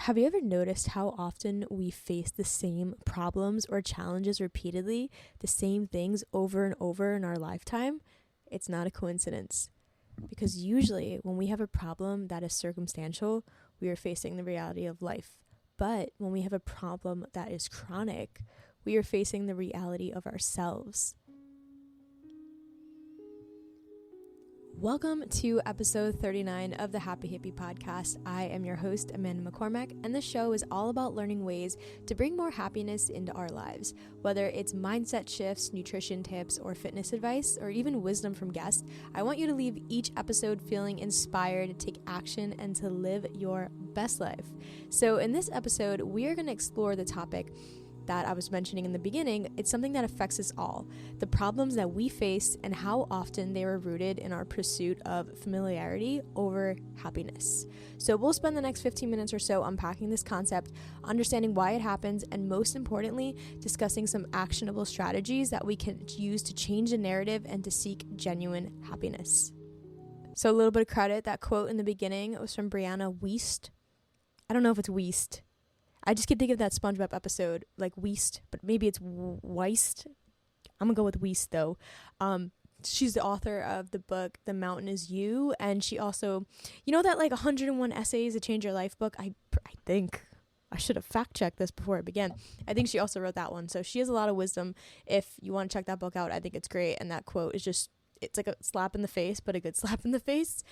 Have you ever noticed how often we face the same problems or challenges repeatedly, the same things over and over in our lifetime? It's not a coincidence. Because usually when we have a problem that is circumstantial, we are facing the reality of life. But when we have a problem that is chronic, we are facing the reality of ourselves. Welcome to episode 39 of the Happy Hippie Podcast. I am your host, Amanda McCormack, and this show is all about learning ways to bring more happiness into our lives. Whether it's mindset shifts, nutrition tips, or fitness advice, or even wisdom from guests, I want you to leave each episode feeling inspired to take action and to live your best life. So in this episode, we are going to explore the topic that I was mentioning in the beginning. It's something that affects us all. The problems that we face and how often they were rooted in our pursuit of familiarity over happiness. So we'll spend the next 15 minutes or so unpacking this concept, understanding why it happens, and most importantly, discussing some actionable strategies that we can use to change the narrative and to seek genuine happiness. So a little bit of credit, that quote in the beginning was from Brianna Wiest. I don't know if it's Wiest. I just keep thinking of that SpongeBob episode, like Wiest, but maybe it's Weist. I'm gonna go with Wiest though. She's the author of the book The Mountain Is You, and she also, you know that like 101 Essays to Change Your Life book? I think I should have fact checked this before I began. I think she also wrote that one, so she has a lot of wisdom. If you want to check that book out, I think it's great, and that quote is just, it's like a slap in the face, but a good slap in the face.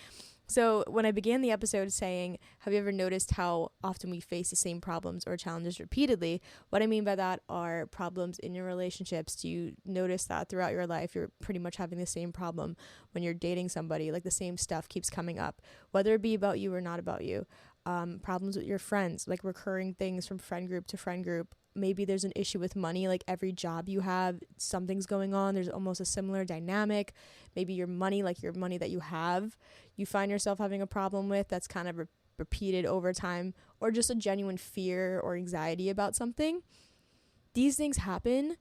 So when I began the episode saying, have you ever noticed how often we face the same problems or challenges repeatedly? What I mean by that are problems in your relationships. Do you notice that throughout your life you're pretty much having the same problem when you're dating somebody? Like the same stuff keeps coming up, whether it be about you or not about you. Problems with your friends, like recurring things from friend group to friend group. Maybe there's an issue with money, like every job you have, something's going on. There's almost a similar dynamic. Maybe your money, like your money that you have, you find yourself having a problem with that's kind of repeated over time, or just a genuine fear or anxiety about something. These things happen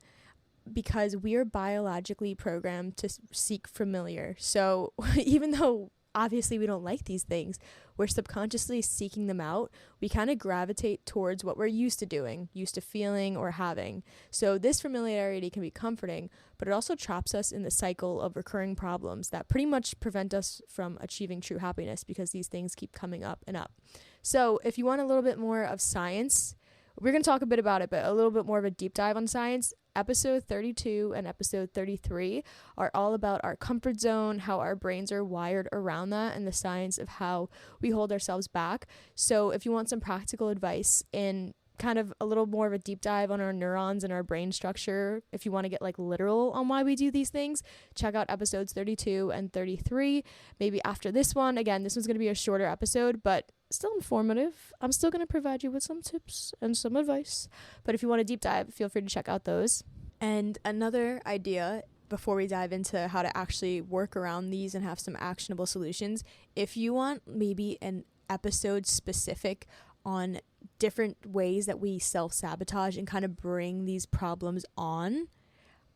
because we are biologically programmed to seek familiar. So even though obviously we don't like these things, we're subconsciously seeking them out. We kind of gravitate towards what we're used to doing, used to feeling or having. So this familiarity can be comforting, but it also traps us in the cycle of recurring problems that pretty much prevent us from achieving true happiness because these things keep coming up and up. So if you want a little bit more of science, we're going to talk a bit about it, but a little bit more of a deep dive on science. Episode 32 and episode 33 are all about our comfort zone, how our brains are wired around that, and the science of how we hold ourselves back. So if you want some practical advice in kind of a little more of a deep dive on our neurons and our brain structure, if you want to get like literal on why we do these things, check out episodes 32 and 33. Maybe after this one. Again, this one's going to be a shorter episode, but still informative. I'm still going to provide you with some tips and some advice. But if you want a deep dive, feel free to check out those. And another idea before we dive into how to actually work around these and have some actionable solutions, if you want maybe an episode specific on different ways that we self-sabotage and kind of bring these problems on,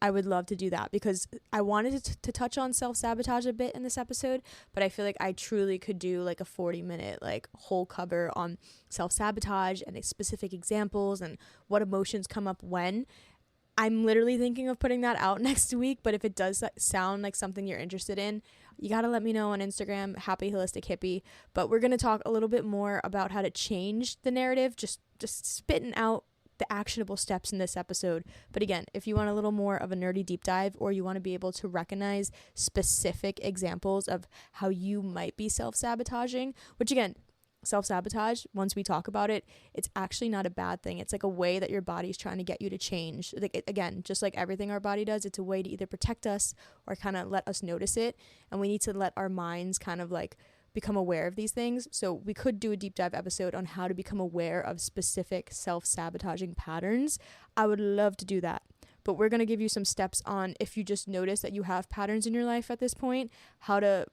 I would love to do that, because I wanted to touch on self-sabotage a bit in this episode, but I feel like I truly could do like a 40-minute like whole cover on self-sabotage and specific examples and what emotions come up when. I'm literally thinking of putting that out next week, but if it does sound like something you're interested in, you got to let me know on Instagram, Happy Holistic Hippie. But we're going to talk a little bit more about how to change the narrative, just spitting out the actionable steps in this episode. But again, if you want a little more of a nerdy deep dive, or you want to be able to recognize specific examples of how you might be self-sabotaging, which again, self-sabotage, once we talk about it, it's actually not a bad thing. It's like a way that your body's trying to get you to change. Like again, just like everything our body does, it's a way to either protect us or kind of let us notice it. And we need to let our minds kind of like become aware of these things. So we could do a deep dive episode on how to become aware of specific self-sabotaging patterns. I would love to do that. But we're going to give you some steps on, if you just notice that you have patterns in your life at this point, how to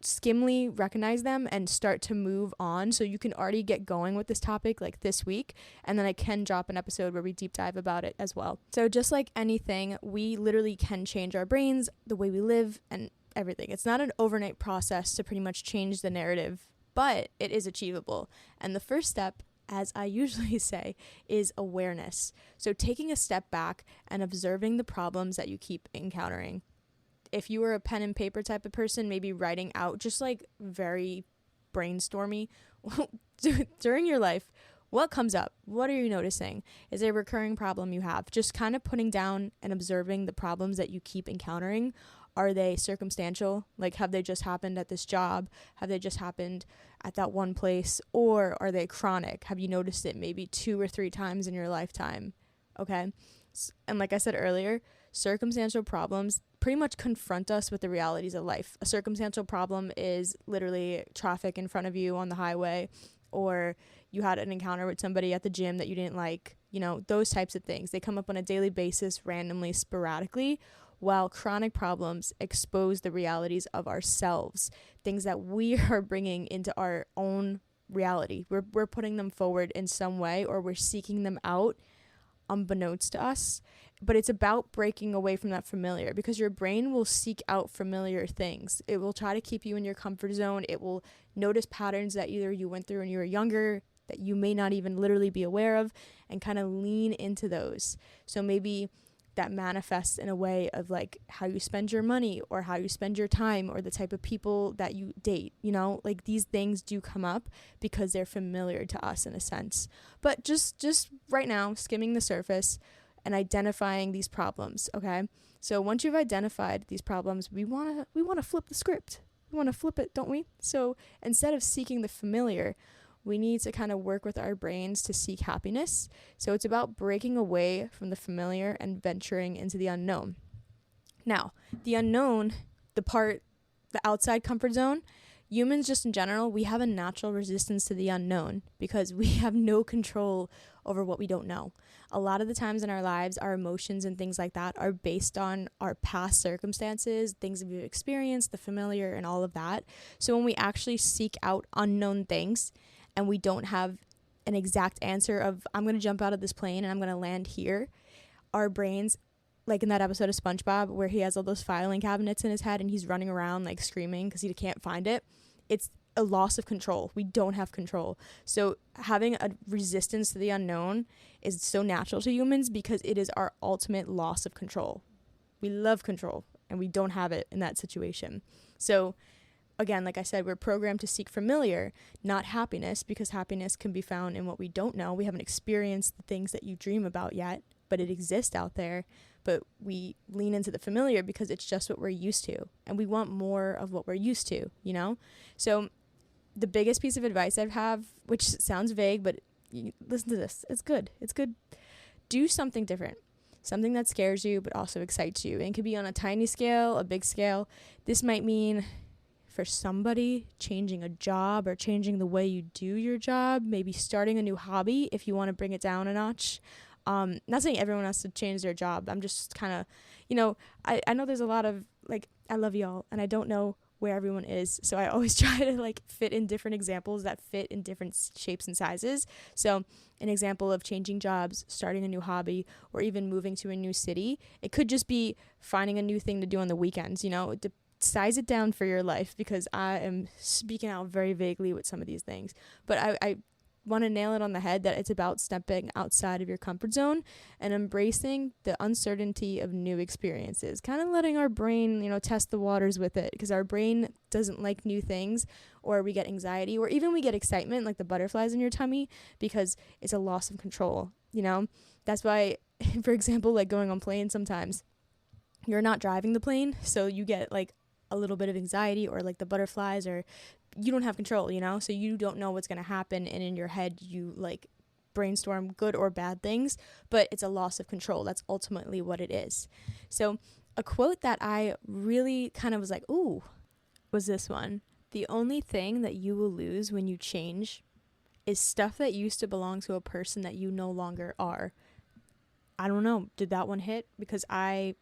skimly recognize them and start to move on, so you can already get going with this topic like this week, and then I can drop an episode where we deep dive about it as well. So just like anything, we literally can change our brains, the way we live, and everything. It's not an overnight process to pretty much change the narrative, but it is achievable. And the first step as I usually say, is awareness. So taking a step back and observing the problems that you keep encountering. If you were a pen and paper type of person, maybe writing out just like very brainstormy during your life, what comes up? What are you noticing? Is there a recurring problem you have? Just kind of putting down and observing the problems that you keep encountering. Are they circumstantial? Like, have they just happened at this job? Have they just happened at that one place? Or are they chronic? Have you noticed it maybe 2 or 3 times in your lifetime? Okay. And like I said earlier, circumstantial problems pretty much confront us with the realities of life. A circumstantial problem is literally traffic in front of you on the highway, or you had an encounter with somebody at the gym that you didn't like, those types of things. They come up on a daily basis, randomly, sporadically, while chronic problems expose the realities of ourselves, things that we are bringing into our own reality. We're putting them forward in some way, or we're seeking them out unbeknownst to us. But it's about breaking away from that familiar, because your brain will seek out familiar things. It will try to keep you in your comfort zone. It will notice patterns that either you went through when you were younger that you may not even literally be aware of, and kind of lean into those. So maybe that manifests in a way of like how you spend your money, or how you spend your time, or the type of people that you date. Like these things do come up because they're familiar to us in a sense. But just right now, skimming the surface and identifying these problems. Okay, so once you've identified these problems, we want to flip the script. We want to flip it, don't we? So instead of seeking the familiar, we need to kind of work with our brains to seek happiness. So it's about breaking away from the familiar and venturing into the unknown. Now, the unknown, the outside comfort zone, humans just in general, we have a natural resistance to the unknown because we have no control over what we don't know. A lot of the times in our lives, our emotions and things like that are based on our past circumstances, things that we've experienced, the familiar and all of that. So when we actually seek out unknown things, and we don't have an exact answer of, I'm going to jump out of this plane and I'm going to land here, our brains, like in that episode of SpongeBob where he has all those filing cabinets in his head and he's running around like screaming because he can't find it, it's a loss of control. We don't have control. So having a resistance to the unknown is so natural to humans because it is our ultimate loss of control. We love control and we don't have it in that situation. So again, like I said, we're programmed to seek familiar, not happiness, because happiness can be found in what we don't know. We haven't experienced the things that you dream about yet, but it exists out there. But we lean into the familiar because it's just what we're used to. And we want more of what we're used to, So the biggest piece of advice I have, which sounds vague, but listen to this. It's good. It's good. Do something different. Something that scares you, but also excites you. And it could be on a tiny scale, a big scale. This might mean, for somebody, changing a job or changing the way you do your job, maybe starting a new hobby if you want to bring it down a notch. Not saying everyone has to change their job. I'm just kind of, I know there's a lot of, like, I love y'all and I don't know where everyone is. So I always try to like fit in different examples that fit in different shapes and sizes. So an example of changing jobs, starting a new hobby, or even moving to a new city, it could just be finding a new thing to do on the weekends, size it down for your life, because I am speaking out very vaguely with some of these things, but I want to nail it on the head that it's about stepping outside of your comfort zone and embracing the uncertainty of new experiences, kind of letting our brain, test the waters with it, because our brain doesn't like new things, or we get anxiety, or even we get excitement, like the butterflies in your tummy, because it's a loss of control. That's why, for example, like going on planes, sometimes you're not driving the plane, so you get like a little bit of anxiety, or like the butterflies, or you don't have control, so you don't know what's going to happen, and in your head you like brainstorm good or bad things, but it's a loss of control. That's ultimately what it is. So a quote that I really kind of was like, ooh, was this one. The only thing that you will lose when you change is stuff that used to belong to a person that you no longer are. I don't know, did that one hit? Because I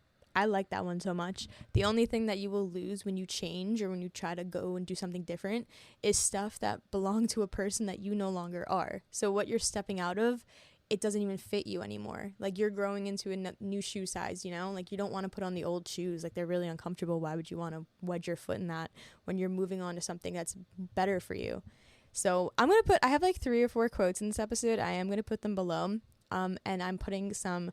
like that one so much. The only thing that you will lose when you change, or when you try to go and do something different, is stuff that belong to a person that you no longer are. So what you're stepping out of, it doesn't even fit you anymore. Like you're growing into a new shoe size, like you don't want to put on the old shoes. Like they're really uncomfortable. Why would you want to wedge your foot in that when you're moving on to something that's better for you? So I have like 3 or 4 quotes in this episode. I am going to put them below. And I'm putting some,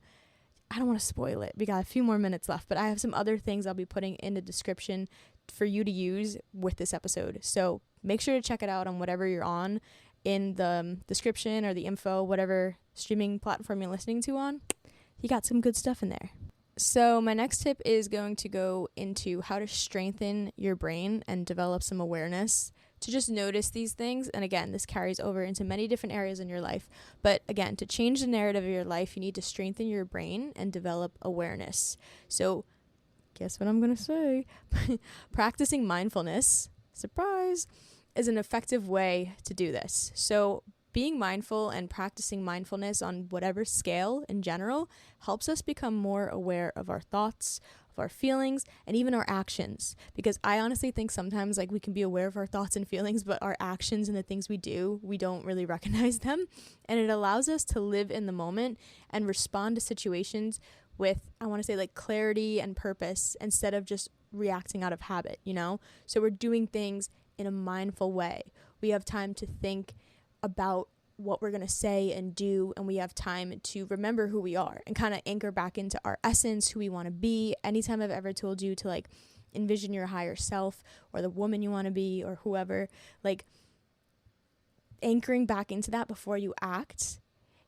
I don't want to spoil it. We got a few more minutes left, but I have some other things I'll be putting in the description for you to use with this episode. So make sure to check it out on whatever you're on, in the description or the info, whatever streaming platform you're listening to on. You got some good stuff in there. So my next tip is going to go into how to strengthen your brain and develop some awareness to just notice these things. And again, this carries over into many different areas in your life. But again, to change the narrative of your life, you need to strengthen your brain and develop awareness. So guess what I'm going to say? Practicing mindfulness, surprise, is an effective way to do this. So being mindful and practicing mindfulness on whatever scale in general helps us become more aware of our thoughts, of our feelings, and even our actions. Because I honestly think sometimes like we can be aware of our thoughts and feelings, but our actions and the things we do, we don't really recognize them. And it allows us to live in the moment and respond to situations with, I want to say, like clarity and purpose instead of just reacting out of habit, you know? So we're doing things in a mindful way. We have time to think about what we're going to say and do, and we have time to remember who we are and kind of anchor back into our essence, who we want to be. Anytime I've ever told you to like envision your higher self or the woman you want to be or whoever, like anchoring back into that before you act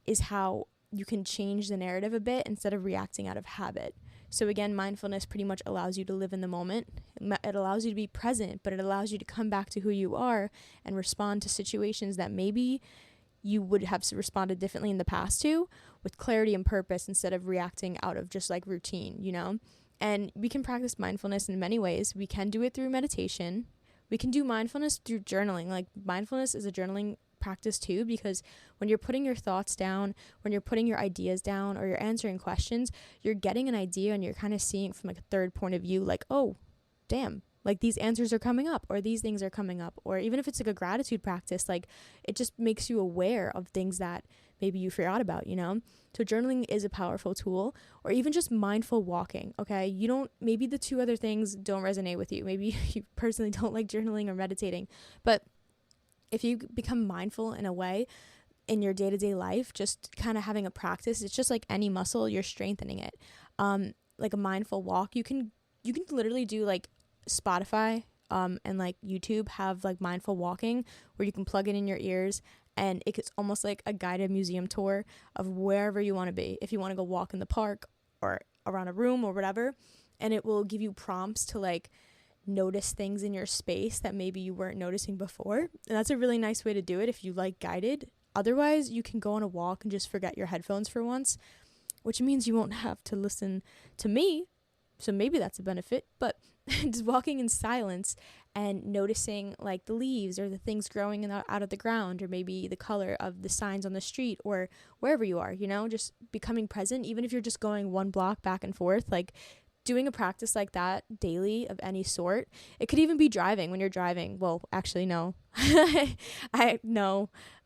is how you can change the narrative a bit instead of reacting out of habit. So again, mindfulness pretty much allows you to live in the moment. It allows you to be present, but it allows you to come back to who you are and respond to situations that maybe you would have responded differently in the past to, with clarity and purpose instead of reacting out of just like routine, you know? And we can practice mindfulness in many ways. We can do it through meditation. We can do mindfulness through journaling. Like mindfulness is a journaling practice too, because when you're putting your thoughts down, when you're putting your ideas down, or you're answering questions, you're getting an idea and you're kind of seeing it from like a third point of view, like, oh, damn, like these answers are coming up, or these things are coming up. Or even if it's like a gratitude practice, like it just makes you aware of things that maybe you forgot about, you know? So journaling is a powerful tool, or even just mindful walking. Okay, maybe the 2 other things don't resonate with you. Maybe you personally don't like journaling or meditating, but if you become mindful in a way in your day-to-day life, just kind of having a practice, it's just like any muscle, you're strengthening it. Like a mindful walk, you can literally do like Spotify and like YouTube have like mindful walking where you can plug it in your ears, and it's almost like a guided museum tour of wherever you want to be. If you want to go walk in the park or around a room or whatever, and it will give you prompts to like notice things in your space that maybe you weren't noticing before. And that's a really nice way to do it if you like guided. Otherwise, you can go on a walk and just forget your headphones for once, which means you won't have to listen to me. So maybe that's a benefit, but just walking in silence and noticing like the leaves or the things growing out of the ground, or maybe the color of the signs on the street or wherever you are, you know, just becoming present, even if you're just going 1 block back and forth, like doing a practice like that daily of any sort. It could even be driving when you're driving. Well, actually, no.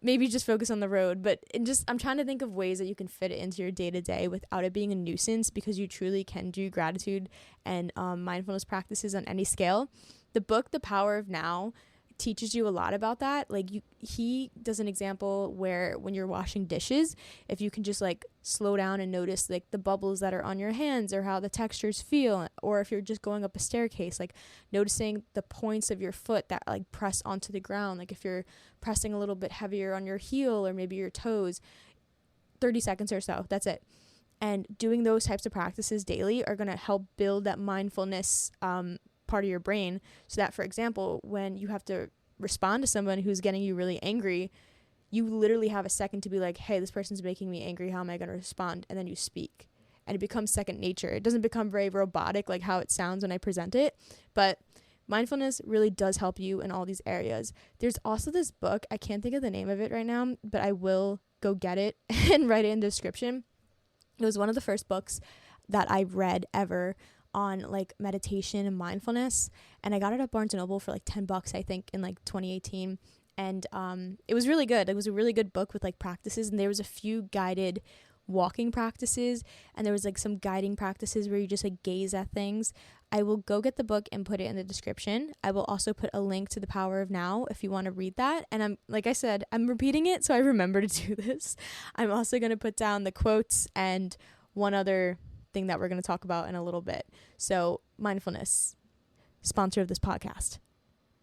Maybe just focus on the road, but I'm trying to think of ways that you can fit it into your day to day without it being a nuisance, because you truly can do gratitude and mindfulness practices on any scale. The book, The Power of Now, teaches you a lot about that. Like he does an example where when you're washing dishes, if you can just like slow down and notice like the bubbles that are on your hands or how the textures feel, or if you're just going up a staircase, like noticing the points of your foot that like press onto the ground, like if you're pressing a little bit heavier on your heel or maybe your toes, 30 seconds or so, that's it. And doing those types of practices daily are going to help build that mindfulness part of your brain, so that, for example, when you have to respond to someone who's getting you really angry, you literally have a second to be like, hey, this person's making me angry, how am I going to respond? And then you speak, and it becomes second nature. It doesn't become very robotic like how it sounds when I present it, but mindfulness really does help you in all these areas. There's also this book, I can't think of the name of it right now, but I will go get it and write it in the description. It was one of the first books that I read ever on like meditation and mindfulness, and I got it at Barnes & Noble for like $10 I think in like 2018, and it was really good. It was a really good book with like practices, and there was a few guided walking practices, and there was like some guiding practices where you just like gaze at things. I will go get the book and put it in the description. I will also put a link to The Power of Now if you want to read that. And I'm, like I said, I'm repeating it so I remember to do this. I'm also going to put down the quotes and one other thing that we're going to talk about in a little bit. So mindfulness, sponsor of this podcast.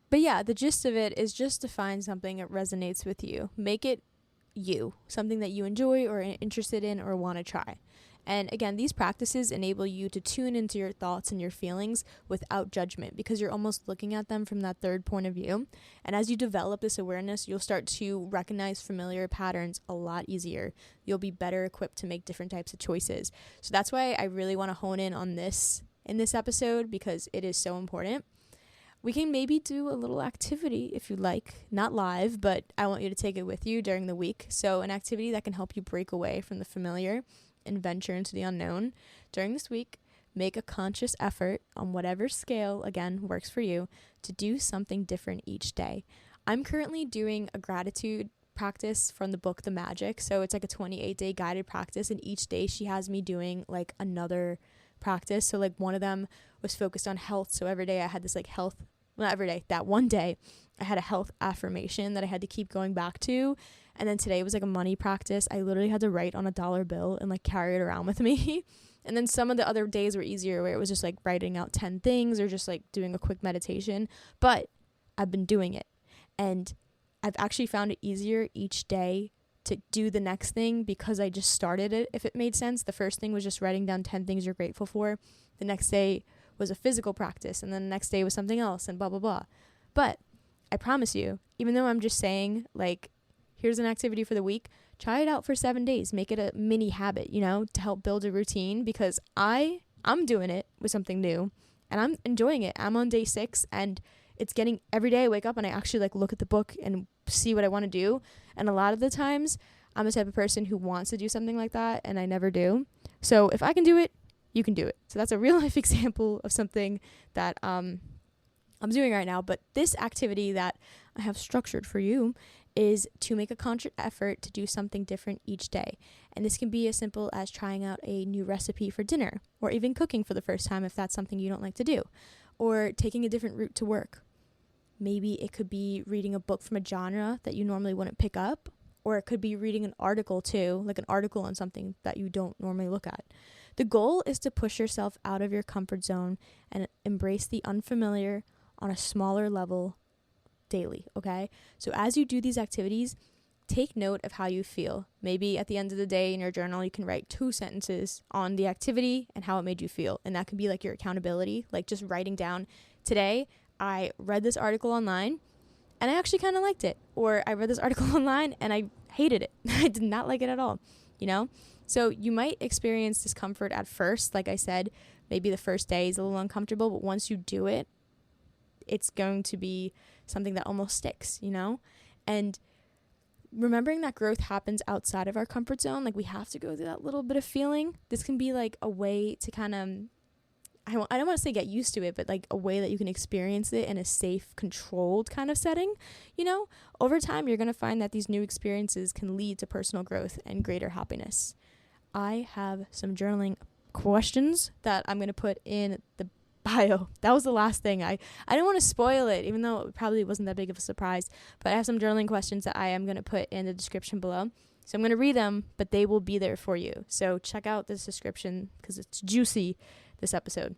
But yeah, the gist of it is just to find something that resonates with you. Make it you, something that you enjoy or are interested in or want to try. And again, these practices enable you to tune into your thoughts and your feelings without judgment, because you're almost looking at them from that third point of view. And as you develop this awareness, you'll start to recognize familiar patterns a lot easier. You'll be better equipped to make different types of choices. So that's why I really want to hone in on this in this episode, because it is so important. We can maybe do a little activity if you like, not live, but I want you to take it with you during the week. So an activity that can help you break away from the familiar and venture into the unknown. During this week, make a conscious effort on whatever scale, again, works for you, to do something different each day. I'm currently doing a gratitude practice from the book The Magic. So it's like a 28-day guided practice, and each day she has me doing like another practice. So like one of them was focused on health. So every day I had this like health, well, not every day, that one day I had a health affirmation that I had to keep going back to. And then today was like a money practice. I literally had to write on a dollar bill and like carry it around with me. And then some of the other days were easier, where it was just like writing out 10 things or just like doing a quick meditation. But I've been doing it, and I've actually found it easier each day to do the next thing because I just started it, if it made sense. The first thing was just writing down 10 things you're grateful for. The next day was a physical practice, and then the next day was something else, and blah, blah, blah. But I promise you, even though I'm just saying like, here's an activity for the week, try it out for 7 days. Make it a mini habit, to help build a routine, because I'm doing it with something new and I'm enjoying it. I'm on day 6, and it's getting every day I wake up and I actually like look at the book and see what I want to do. And a lot of the times I'm the type of person who wants to do something like that, and I never do. So if I can do it, you can do it. So that's a real life example of something that I'm doing right now. But this activity that I have structured for you is to make a conscious effort to do something different each day. And this can be as simple as trying out a new recipe for dinner, or even cooking for the first time if that's something you don't like to do, or taking a different route to work. Maybe it could be reading a book from a genre that you normally wouldn't pick up, or it could be reading an article too, like an article on something that you don't normally look at. The goal is to push yourself out of your comfort zone and embrace the unfamiliar on a smaller level daily, okay? So as you do these activities, take note of how you feel. Maybe at the end of the day in your journal, you can write 2 sentences on the activity and how it made you feel. And that can be like your accountability, like just writing down, today I read this article online and I actually kind of liked it. Or I read this article online and I hated it. I did not like it at all, So you might experience discomfort at first. Like I said, maybe the first day is a little uncomfortable, but once you do it, it's going to be something that almost sticks, And remembering that growth happens outside of our comfort zone, like we have to go through that little bit of feeling. This can be like a way to kind of, I don't want to say get used to it, but like a way that you can experience it in a safe, controlled kind of setting. Over time, you're going to find that these new experiences can lead to personal growth and greater happiness. I have some journaling questions that I'm going to put in the bio. That was the last thing. I didn't want to spoil it, even though it probably wasn't that big of a surprise, but I have some journaling questions that I am going to put in the description below. So I'm going to read them, but they will be there for you. So check out this description because it's juicy, this episode.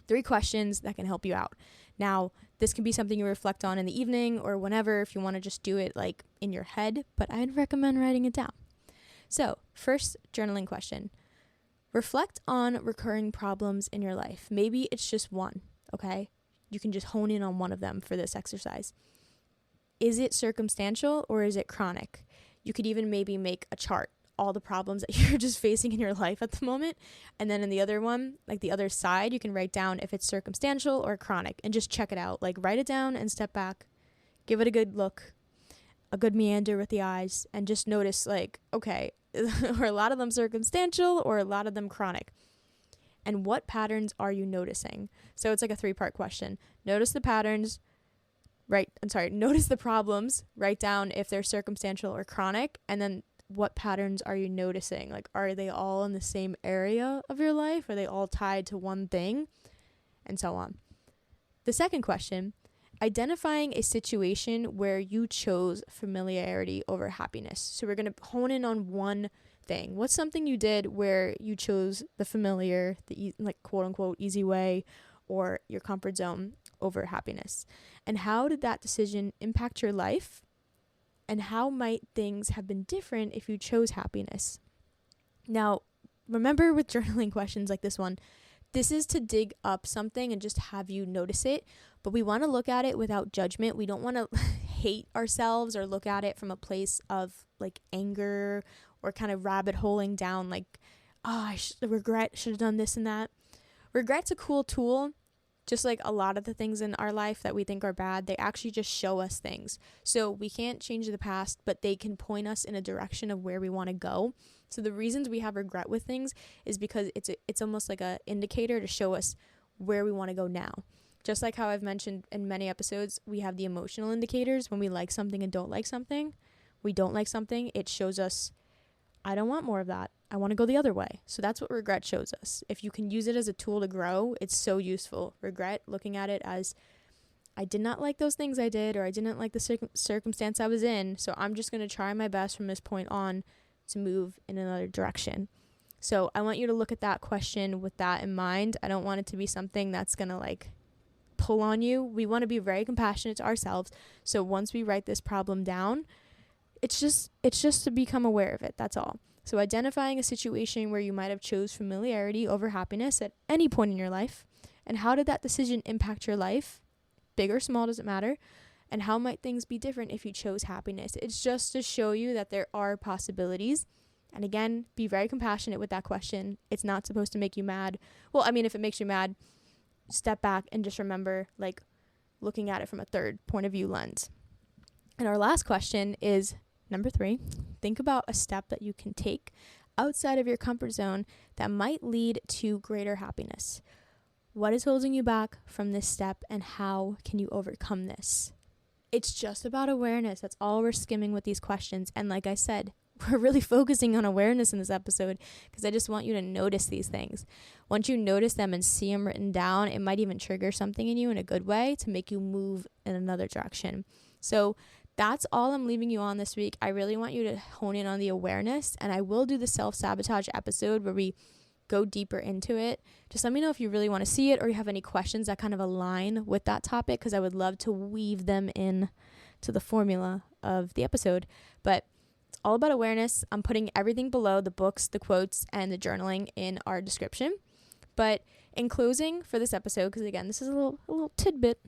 3 questions that can help you out. Now, this can be something you reflect on in the evening or whenever, if you want to just do it like in your head, but I'd recommend writing it down. So first journaling question. Reflect on recurring problems in your life. Maybe it's just one, okay? You can just hone in on one of them for this exercise. Is it circumstantial or is it chronic? You could even maybe make a chart, all the problems that you're just facing in your life at the moment. And then in the other one, like the other side, you can write down if it's circumstantial or chronic and just check it out. Like write it down and step back, give it a good look, a good meander with the eyes, and just notice like, okay, are a lot of them circumstantial or a lot of them chronic? And what patterns are you noticing? So it's like a 3-part question. Notice the patterns, notice the problems, write down if they're circumstantial or chronic, and then what patterns are you noticing? Like, are they all in the same area of your life? Are they all tied to one thing? And so on. The second question, identifying a situation where you chose familiarity over happiness. So we're going to hone in on one thing. What's something you did where you chose the familiar, like quote unquote easy way, or your comfort zone over happiness? And how did that decision impact your life? And how might things have been different if you chose happiness? Now, remember with journaling questions like this one, this is to dig up something and just have you notice it, but we want to look at it without judgment. We don't want to hate ourselves or look at it from a place of like anger or kind of rabbit holing down like, oh, regret, should have done this and that. Regret's a cool tool. Just like a lot of the things in our life that we think are bad, they actually just show us things. So we can't change the past, but they can point us in a direction of where we want to go. So the reasons we have regret with things is because it's almost like a indicator to show us where we want to go now. Just like how I've mentioned in many episodes, we have the emotional indicators when we like something and don't like something. We don't like something, it shows us, I don't want more of that. I want to go the other way. So that's what regret shows us. If you can use it as a tool to grow, it's so useful. Regret, looking at it as, I did not like those things I did, or I didn't like the circumstance I was in, so I'm just going to try my best from this point on to move in another direction. So I want you to look at that question with that in mind. I don't want it to be something that's going to like pull on you. We want to be very compassionate to ourselves. So once we write this problem down, it's just to become aware of it. That's all. So identifying a situation where you might have chose familiarity over happiness at any point in your life, and how did that decision impact your life? Big or small, doesn't matter. And how might things be different if you chose happiness? It's just to show you that there are possibilities. And again, be very compassionate with that question. It's not supposed to make you mad. Well, I mean, if it makes you mad, step back and just remember, like, looking at it from a third point of view lens. And our last question is number 3. Think about a step that you can take outside of your comfort zone that might lead to greater happiness. What is holding you back from this step, and how can you overcome this? It's just about awareness. That's all we're skimming with these questions. And like I said, we're really focusing on awareness in this episode because I just want you to notice these things. Once you notice them and see them written down, it might even trigger something in you in a good way to make you move in another direction. So that's all I'm leaving you on this week. I really want you to hone in on the awareness, and I will do the self-sabotage episode where we go deeper into it. Just let me know if you really want to see it, or you have any questions that kind of align with that topic, because I would love to weave them in to the formula of the episode. But it's all about awareness. I'm putting everything below, the books, the quotes, and the journaling, in our description. But in closing for this episode, because again, this is a little tidbit,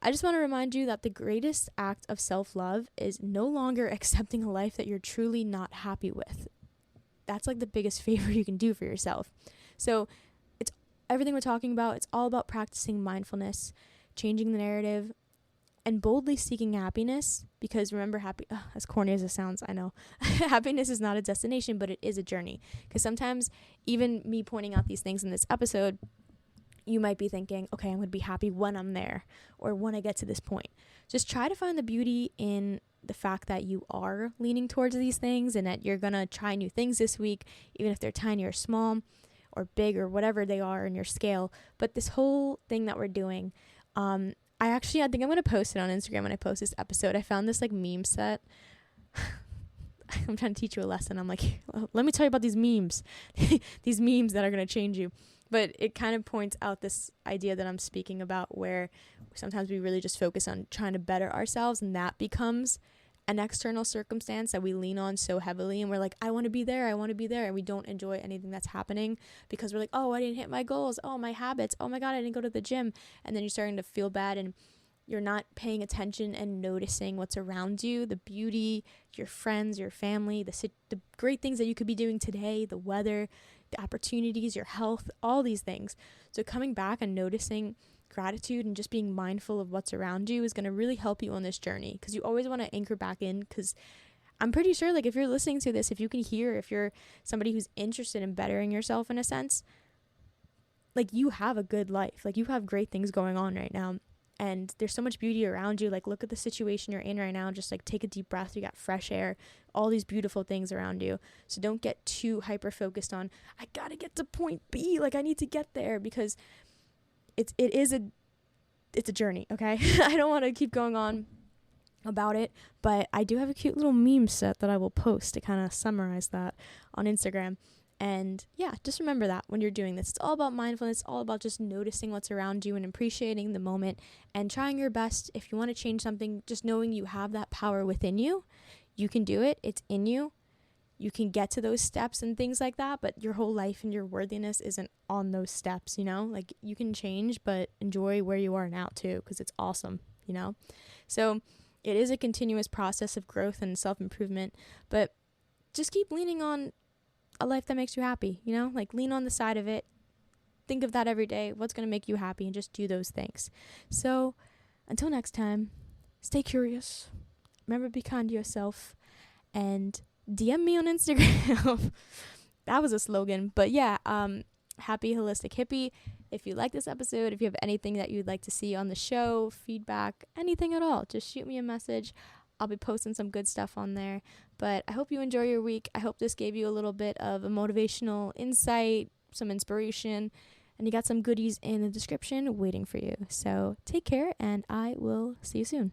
I just want to remind you that the greatest act of self-love is no longer accepting a life that you're truly not happy with. That's like the biggest favor you can do for yourself. So it's everything we're talking about. It's all about practicing mindfulness, changing the narrative, and boldly seeking happiness. Because remember, as corny as it sounds, I know, happiness is not a destination, but it is a journey. Because sometimes even me pointing out these things in this episode, you might be thinking, okay, I'm going to be happy when I'm there, or when I get to this point. Just try to find the beauty in the fact that you are leaning towards these things, and that you're going to try new things this week, even if they're tiny or small or big or whatever they are in your scale. But this whole thing that we're doing, I think I'm going to post it on Instagram when I post this episode. I found this like meme set. I'm trying to teach you a lesson. I'm like, let me tell you about these memes, these memes that are going to change you. But it kind of points out this idea that I'm speaking about, where sometimes we really just focus on trying to better ourselves, and that becomes an external circumstance that we lean on so heavily, and we're like, I want to be there, and we don't enjoy anything that's happening because we're like, oh, I didn't hit my goals, oh, my habits, oh my God, I didn't go to the gym. And then you're starting to feel bad, and you're not paying attention and noticing what's around you, the beauty, your friends, your family, the great things that you could be doing today, the weather, the opportunities, your health, all these things. So coming back and noticing gratitude and just being mindful of what's around you is going to really help you on this journey, because you always want to anchor back in. Because I'm pretty sure, like, if you're listening to this, if you can hear, if you're somebody who's interested in bettering yourself in a sense, like, you have a good life, like, you have great things going on right now. and there's so much beauty around you. Like, look at the situation you're in right now. Just like take a deep breath. You got fresh air, all these beautiful things around you. So don't get too hyper focused on, I gotta get to point B, like I need to get there, because it's a journey. Okay. I don't want to keep going on about it, but I do have a cute little meme set that I will post to kind of summarize that on Instagram. And yeah, just remember that when you're doing this, it's all about mindfulness, all about just noticing what's around you and appreciating the moment and trying your best. If you want to change something, just knowing you have that power within you, you can do it. It's in you. You can get to those steps and things like that, but your whole life and your worthiness isn't on those steps, you know? Like, you can change, but enjoy where you are now too, because it's awesome, you know? So it is a continuous process of growth and self-improvement, but just keep leaning on a life that makes you happy, you know? Like, lean on the side of it. Think of that every day. What's going to make you happy, and just do those things. So until next time, stay curious. Remember, be kind to yourself, and DM me on Instagram. That was a slogan, but yeah, Happy Holistic Hippie. If you like this episode, if you have anything that you'd like to see on the show, feedback, anything at all, just shoot me a message. I'll be posting some good stuff on there. But I hope you enjoy your week. I hope this gave you a little bit of a motivational insight, some inspiration, and you got some goodies in the description waiting for you. So take care, and I will see you soon.